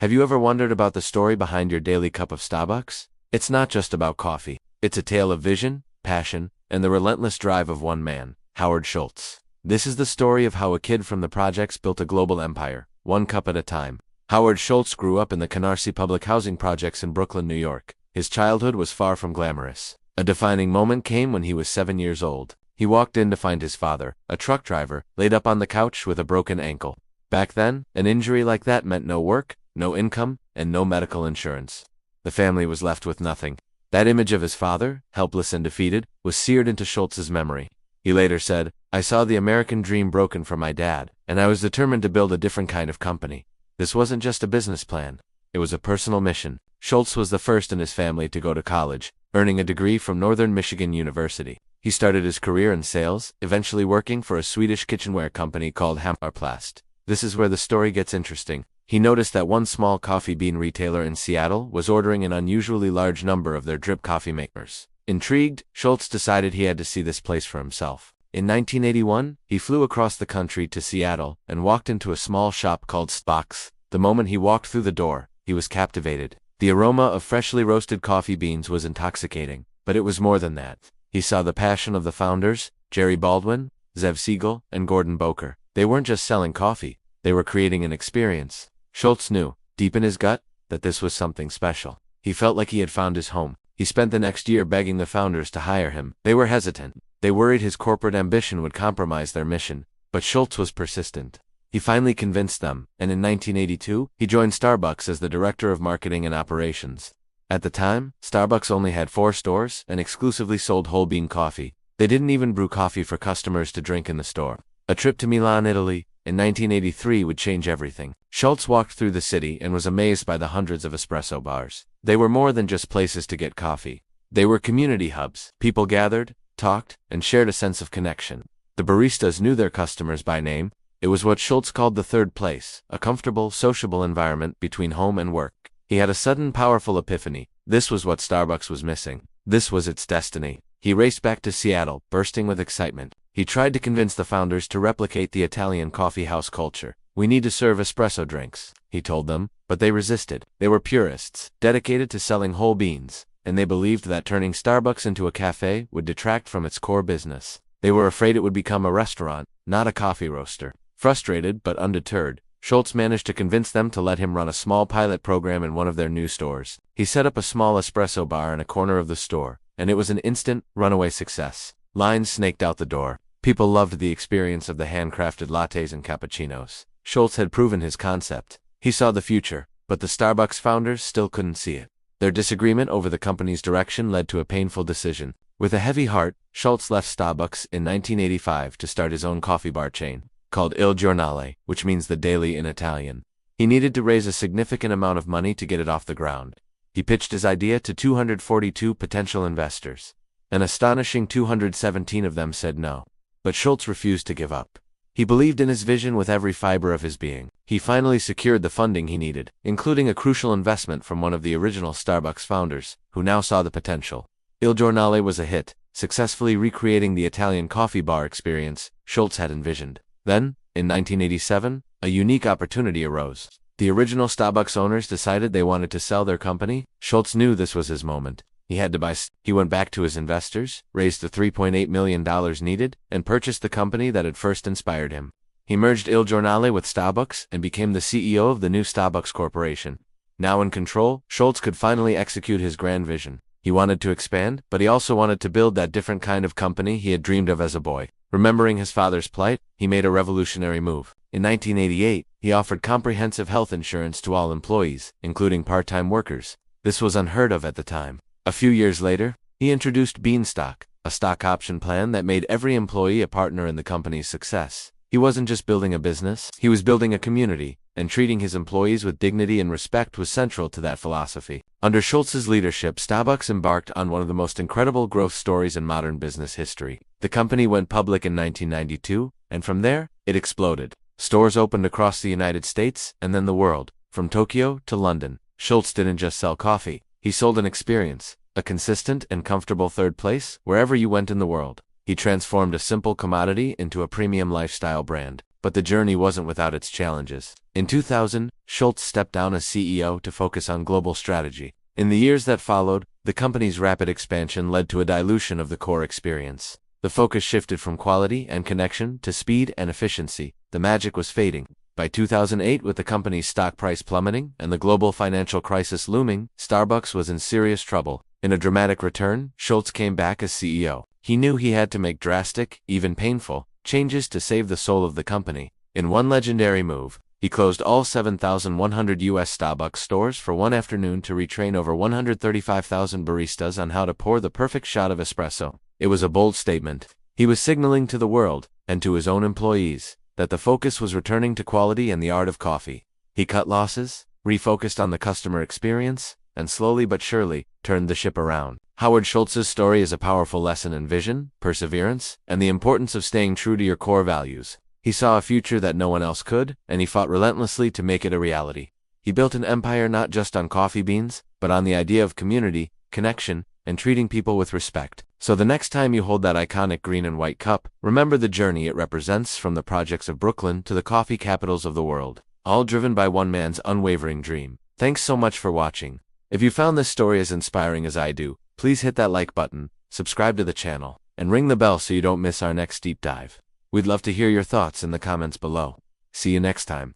Have you ever wondered about the story behind your daily cup of Starbucks? It's not just about coffee. It's a tale of vision, passion, and the relentless drive of one man, Howard Schultz. This is the story of how a kid from the projects built a global empire, one cup at a time. Howard Schultz grew up in the Canarsie public housing projects in Brooklyn, New York. His childhood was far from glamorous. A defining moment came when he was 7 years old. He walked in to find his father, a truck driver, laid up on the couch with a broken ankle. Back then, an injury like that meant no work, no income, and no medical insurance. The family was left with nothing. That image of his father, helpless and defeated, was seared into Schultz's memory. He later said, "I saw the American dream broken from my dad, and I was determined to build a different kind of company." This wasn't just a business plan. It was a personal mission. Schultz was the first in his family to go to college, earning a degree from Northern Michigan University. He started his career in sales, eventually working for a Swedish kitchenware company called Hammarplast. This is where the story gets interesting. He noticed that one small coffee bean retailer in Seattle was ordering an unusually large number of their drip coffee makers. Intrigued, Schultz decided he had to see this place for himself. In 1981, he flew across the country to Seattle and walked into a small shop called Starbucks. The moment he walked through the door, he was captivated. The aroma of freshly roasted coffee beans was intoxicating, but it was more than that. He saw the passion of the founders, Jerry Baldwin, Zev Siegel, and Gordon Boker. They weren't just selling coffee, they were creating an experience. Schultz knew, deep in his gut, that this was something special. He felt like he had found his home. He spent the next year begging the founders to hire him. They were hesitant. They worried his corporate ambition would compromise their mission, but Schultz was persistent. He finally convinced them, and in 1982, he joined Starbucks as the director of marketing and operations. At the time, Starbucks only had 4 stores and exclusively sold whole bean coffee. They didn't even brew coffee for customers to drink in the store. A trip to Milan, Italy, in 1983 would change everything. Schultz walked through the city and was amazed by the hundreds of espresso bars. They were more than just places to get coffee. They were community hubs. People gathered, talked, and shared a sense of connection. The baristas knew their customers by name. It was what Schultz called the third place, a comfortable, sociable environment between home and work. He had a sudden, powerful epiphany. This was what Starbucks was missing. This was its destiny. He raced back to Seattle, bursting with excitement. He tried to convince the founders to replicate the Italian coffee house culture. "We need to serve espresso drinks," he told them, but they resisted. They were purists, dedicated to selling whole beans, and they believed that turning Starbucks into a cafe would detract from its core business. They were afraid it would become a restaurant, not a coffee roaster. Frustrated but undeterred, Schultz managed to convince them to let him run a small pilot program in one of their new stores. He set up a small espresso bar in a corner of the store, and it was an instant, runaway success. Lines snaked out the door. People loved the experience of the handcrafted lattes and cappuccinos. Schultz had proven his concept. He saw the future, but the Starbucks founders still couldn't see it. Their disagreement over the company's direction led to a painful decision. With a heavy heart, Schultz left Starbucks in 1985 to start his own coffee bar chain, called Il Giornale, which means the daily in Italian. He needed to raise a significant amount of money to get it off the ground. He pitched his idea to 242 potential investors. An astonishing 217 of them said no. But Schultz refused to give up. He believed in his vision with every fiber of his being. He finally secured the funding he needed, including a crucial investment from one of the original Starbucks founders, who now saw the potential. Il Giornale was a hit, successfully recreating the Italian coffee bar experience Schultz had envisioned. Then, in 1987, a unique opportunity arose. The original Starbucks owners decided they wanted to sell their company. Schultz knew this was his moment. He had to buy. He went back to his investors, raised the $3.8 million needed, and purchased the company that had first inspired him. He merged Il Giornale with Starbucks and became the CEO of the new Starbucks Corporation. Now in control, Schultz could finally execute his grand vision. He wanted to expand, but he also wanted to build that different kind of company he had dreamed of as a boy. Remembering his father's plight, he made a revolutionary move. In 1988, he offered comprehensive health insurance to all employees, including part-time workers. This was unheard of at the time. A few years later, he introduced Beanstalk, a stock option plan that made every employee a partner in the company's success. He wasn't just building a business, he was building a community, and treating his employees with dignity and respect was central to that philosophy. Under Schultz's leadership, Starbucks embarked on one of the most incredible growth stories in modern business history. The company went public in 1992, and from there, it exploded. Stores opened across the United States and then the world, from Tokyo to London. Schultz didn't just sell coffee, he sold an experience, a consistent and comfortable third place wherever you went in the world. He transformed a simple commodity into a premium lifestyle brand. But the journey wasn't without its challenges. In 2000, Schultz stepped down as CEO to focus on global strategy. In the years that followed, the company's rapid expansion led to a dilution of the core experience. The focus shifted from quality and connection to speed and efficiency. The magic was fading. By 2008, with the company's stock price plummeting and the global financial crisis looming, Starbucks was in serious trouble. In a dramatic return, Schultz came back as CEO. He knew he had to make drastic, even painful, changes to save the soul of the company. In one legendary move, he closed all 7,100 U.S. Starbucks stores for one afternoon to retrain over 135,000 baristas on how to pour the perfect shot of espresso. It was a bold statement. He was signaling to the world, and to his own employees, that the focus was returning to quality and the art of coffee. He cut losses, refocused on the customer experience, and slowly but surely, turned the ship around. Howard Schultz's story is a powerful lesson in vision, perseverance, and the importance of staying true to your core values. He saw a future that no one else could, and he fought relentlessly to make it a reality. He built an empire not just on coffee beans, but on the idea of community, connection, and treating people with respect. So the next time you hold that iconic green and white cup, remember the journey it represents, from the projects of Brooklyn to the coffee capitals of the world, all driven by one man's unwavering dream. Thanks so much for watching. If you found this story as inspiring as I do, please hit that like button, subscribe to the channel, and ring the bell so you don't miss our next deep dive. We'd love to hear your thoughts in the comments below. See you next time.